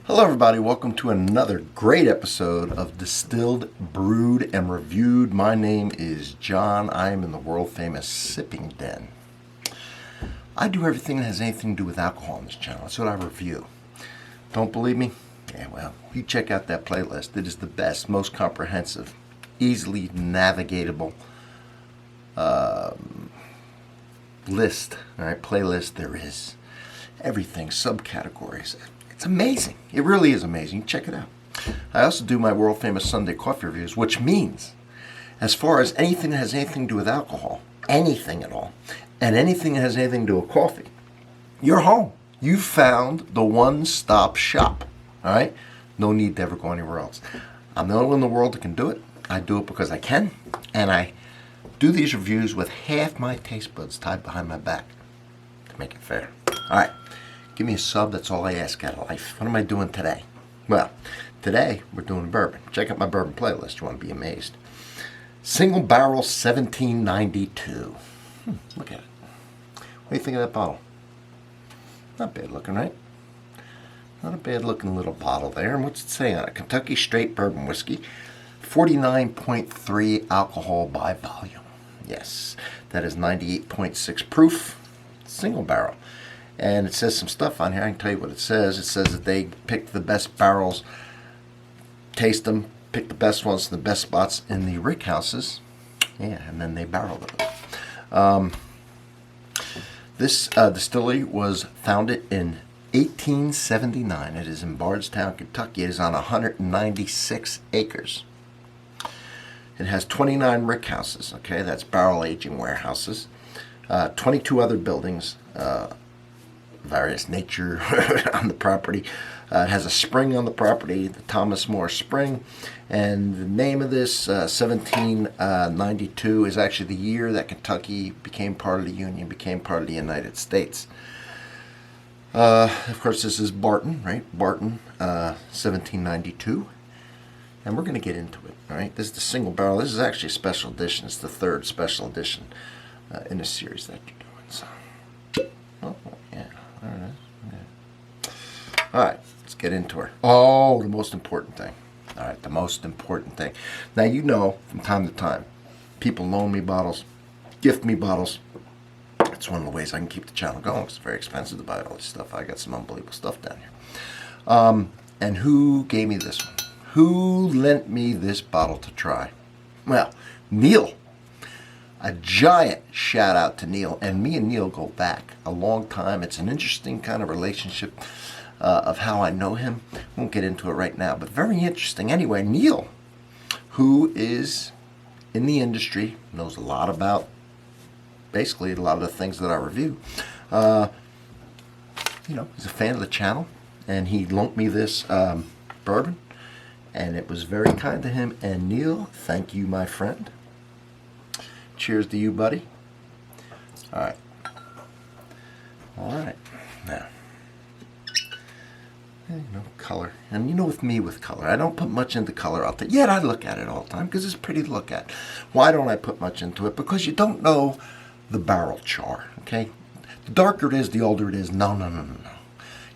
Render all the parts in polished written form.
Hello everybody, welcome to another great episode of Distilled, Brewed, and Reviewed. My name is John. I am in the world famous Sipping Den. I do everything that has anything to do with alcohol on this channel. That's what I review. Don't believe me? Yeah, well, you check out that playlist. It is the best, most comprehensive, easily navigatable list, playlist there is. Everything, subcategories. It's amazing. It really is amazing. Check it out. I also do my world famous Sunday coffee reviews, which means as far as anything that has anything to do with alcohol, anything at all, and anything that has anything to do with coffee, you're home. You found the one-stop shop. All right? No need to ever go anywhere else. I'm the only one in the world that can do it. I do it because I can, and I do these reviews with half my taste buds tied behind my back to make it fair. All right. Give me a sub, that's all I ask out of life. What am I doing today? Well, today we're doing bourbon. Check out my bourbon playlist, you want to be amazed. Single Barrel 1792. Look at it. What do you think of that bottle? Not bad looking, right? Not a bad looking little bottle there. And what's it say on it? Kentucky Straight Bourbon Whiskey. 49.3 alcohol by volume. Yes, that is 98.6 proof. Single barrel. And it says some stuff on here. I can tell you what it says. It says that they picked the best barrels, taste them, pick the best ones, the best spots in the rick houses. Yeah, and then they barreled it. This distillery was founded in 1879. It is in Bardstown, Kentucky. It is on 196 acres. It has 29 rick houses. Okay, that's barrel aging warehouses. 22 other buildings. Various nature on the property. It has a spring on the property, the Thomas More Spring, and the name of this 1792 is actually the year that Kentucky became part of the Union, became part of the United States. Of course, this is Barton, right? Barton, 1792, and we're going to get into it. All right, this is the single barrel. This is actually a special edition. It's the third special edition in a series that you're doing. So, yeah. All right, let's get into her. Oh, the most important thing. All right, the most important thing. Now, you know, from time to time, people loan me bottles, gift me bottles. It's one of the ways I can keep the channel going. It's very expensive to buy all this stuff. I got some unbelievable stuff down here. And who gave me this one? Who lent me this bottle to try? Well, Neil. A giant shout out to Neil, and me and Neil go back a long time. It's an interesting kind of relationship of how I know him. Won't get into it right now, but very interesting. Anyway, Neil, who is in the industry, knows a lot about basically a lot of the things that I review. He's a fan of the channel, and he loaned me this bourbon, and it was very kind to him. And Neil, thank you, my friend. Cheers to you, buddy. All right. Now, color. And you know, with me with color, I don't put much into color. Yet I look at it all the time because it's pretty to look at. Why don't I put much into it? Because you don't know the barrel char, okay? The darker it is, the older it is. No.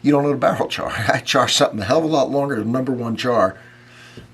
You don't know the barrel char. I char something a hell of a lot longer than number one char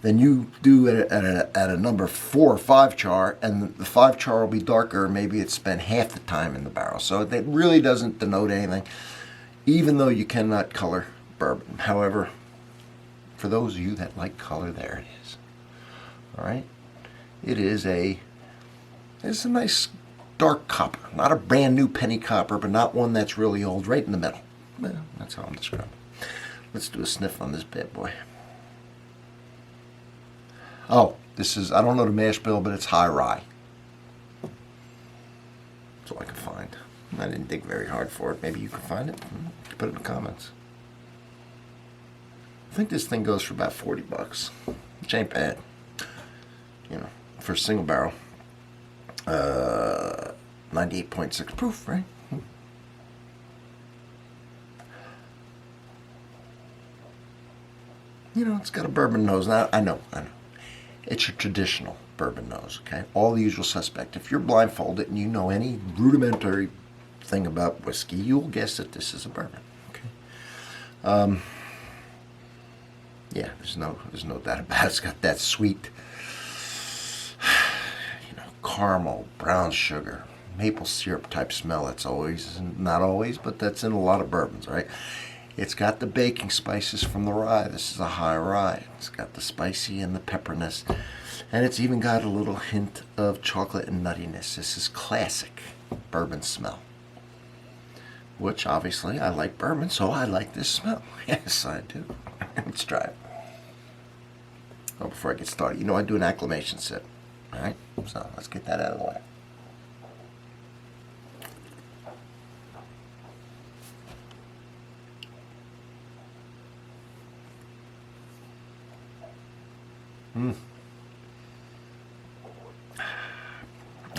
than you do at a number 4 or 5 char, and the 5 char will be darker. Maybe it's spent half the time in the barrel. So that really doesn't denote anything, even though you cannot color bourbon. However, for those of you that like color, there it is. All right, it's a nice dark copper, not a brand new penny copper, but not one that's really old. Right in the middle. Well, that's how I'm describing it. Let's do a sniff on this bad boy. Oh, this is, I don't know the mash bill, but it's high rye. That's all I can find. I didn't dig very hard for it. Maybe you can find it. Put it in the comments. I think this thing goes for about $40, which ain't bad. For a single barrel. 98.6 proof, right? It's got a bourbon nose. Now, I know. It's your traditional bourbon nose, okay? All the usual suspect. If you're blindfolded and you know any rudimentary thing about whiskey, you'll guess that this is a bourbon, okay? Yeah, there's no doubt about it. It's got that sweet, caramel, brown sugar, maple syrup type smell. That's always, not always, but that's in a lot of bourbons, right? It's got the baking spices from the rye. This is a high rye. It's got the spicy and the pepperness. And it's even got a little hint of chocolate and nuttiness. This is classic bourbon smell. Which, obviously, I like bourbon, so I like this smell. Yes, I do. Let's try it. Oh, before I get started, I do an acclimation sip. All right? So, let's get that out of the way.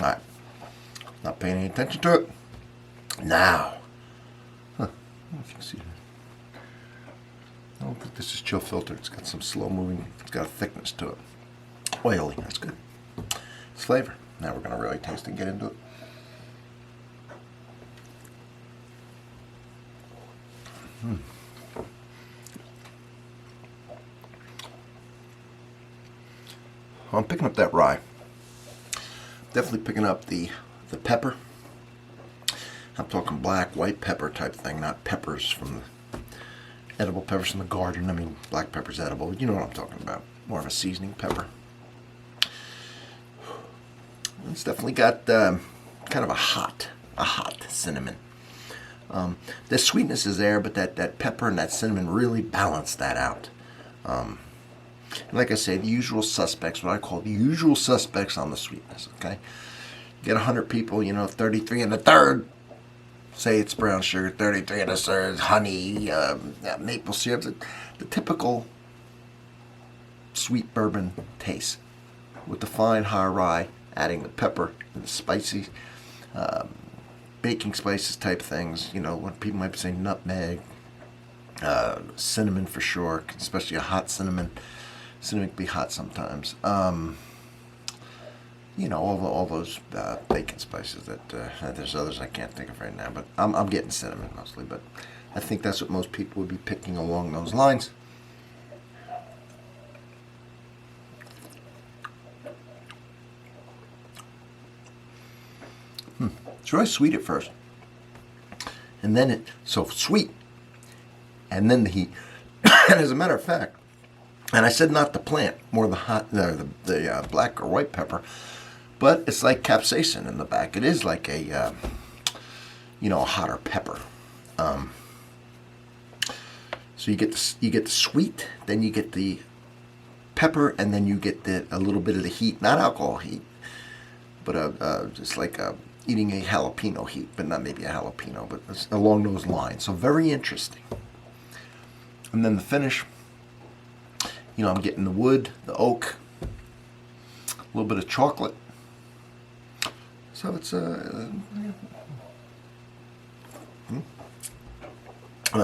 All right. Not paying any attention to it. Now. I don't know if you can see that. I don't think this is chill filtered. It's got some slow moving. It's got a thickness to it. Oily. That's good. It's flavor. Now we're going to really taste and get into it. I'm picking up that rye. Definitely picking up the pepper. I'm talking black, white pepper type thing, not peppers from the edible peppers from the garden. I mean, black pepper's edible. You know what I'm talking about. More of a seasoning pepper. It's definitely got kind of a hot cinnamon. The sweetness is there, but that pepper and that cinnamon really balance that out. Like I say, the usual suspects, what I call the usual suspects on the sweetness, okay? Get 100 people, 33 and a third say it's brown sugar, 33 and a third honey, maple syrup, the typical sweet bourbon taste with the fine high rye, adding the pepper and the spicy, baking spices type things, when people might be saying nutmeg, cinnamon for sure, especially a hot cinnamon. Cinnamon can be hot sometimes. All those bacon spices that there's others I can't think of right now, but I'm getting cinnamon mostly. But I think that's what most people would be picking along those lines. It's really sweet at first, and then so sweet, and then the heat. And as a matter of fact. And I said not the plant, more the black or white pepper, but it's like capsaicin in the back. It is like a hotter pepper. So you get the sweet, then you get the pepper, and then you get a little bit of the heat, not alcohol heat, but just like eating a jalapeno heat, but not maybe a jalapeno, but it's along those lines. So very interesting. And then the finish. I'm getting the wood, the oak, a little bit of chocolate. So it's I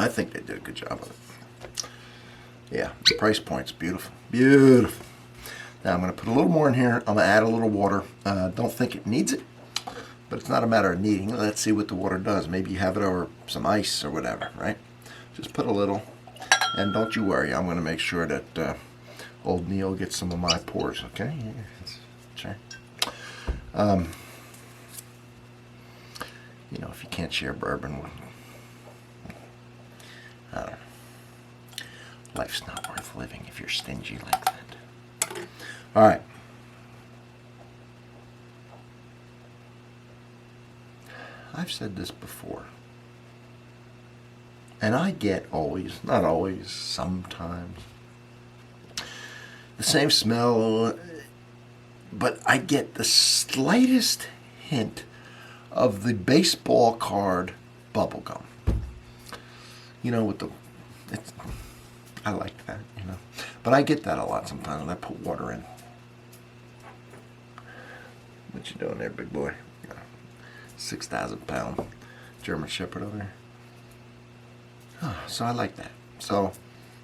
think they did a good job of it. Yeah, the price point's beautiful. Beautiful. Now I'm going to put a little more in here. I'm going to add a little water. Don't think it needs it, but it's not a matter of needing. Let's see what the water does. Maybe you have it over some ice or whatever, right? Just put a little. And don't you worry, I'm going to make sure that old Neil gets some of my pours, okay? Sure. If you can't share bourbon, I don't know. Life's not worth living if you're stingy like that. All right. I've said this before. And I get not always, sometimes, the same smell, but I get the slightest hint of the baseball card bubblegum. I like that, But I get that a lot sometimes when I put water in. What you doing there, big boy? 6,000-pound German Shepherd over there. So I like that. So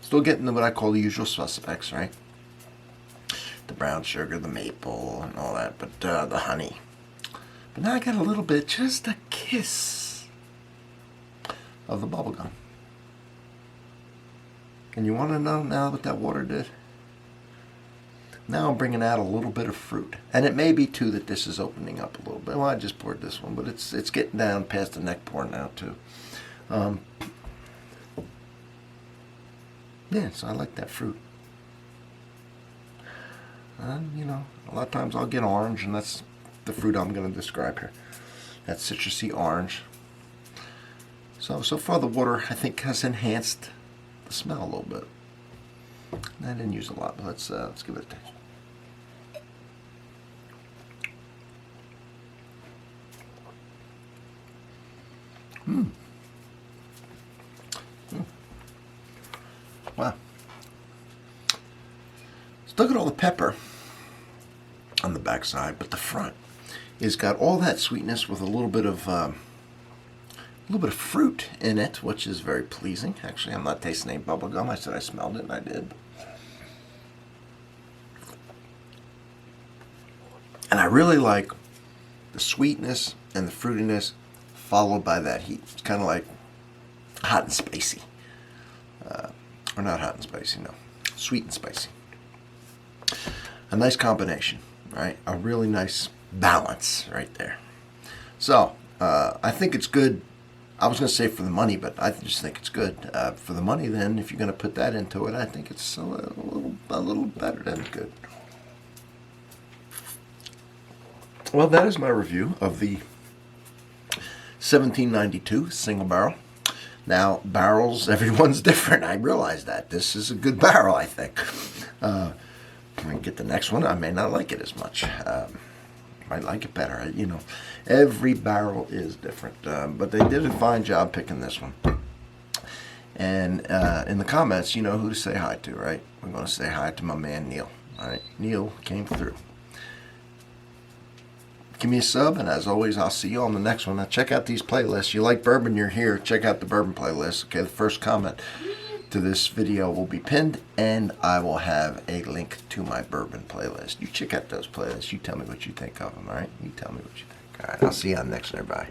still getting what I call the usual suspects, right? The brown sugar, the maple, and all that, but the honey. But now I got a little bit, just a kiss of the bubblegum. And you want to know now what that water did? Now I'm bringing out a little bit of fruit. And it may be, too, that this is opening up a little bit. Well, I just poured this one, but it's getting down past the neck pour now, too. Yeah, so I like that fruit. And, you know, a lot of times I'll get orange, and that's the fruit I'm going to describe here. That citrusy orange. So far the water, I think, has enhanced the smell a little bit. I didn't use a lot, but let's give it a taste. Wow. So look at all the pepper on the back side, but the front is got all that sweetness with a little bit of fruit in it, which is very pleasing. Actually, I'm not tasting any bubble gum. I said I smelled it, and I did. And I really like the sweetness and the fruitiness followed by that heat. It's kind of like hot and spicy. Or not hot and spicy, no. Sweet and spicy. A nice combination, right? A really nice balance right there. So, I think it's good. I was going to say for the money, but I just think it's good. For the money, then, if you're going to put that into it, I think it's a little better than good. Well, that is my review of the 1792 single barrel. Now, barrels, everyone's different. I realize that. This is a good barrel, I think. When I get the next one, I may not like it as much. Might like it better. You know, every barrel is different. But they did a fine job picking this one. And in the comments, you know who to say hi to, right? We're going to say hi to my man, Neil. All right, Neil came through. Give me a sub, and as always, I'll see you on the next one. Now, check out these playlists. You like bourbon, you're here. Check out the bourbon playlist. Okay, the first comment to this video will be pinned, and I will have a link to my bourbon playlist. You check out those playlists. You tell me what you think of them, all right? You tell me what you think. All right, I'll see you on the next one, everybody.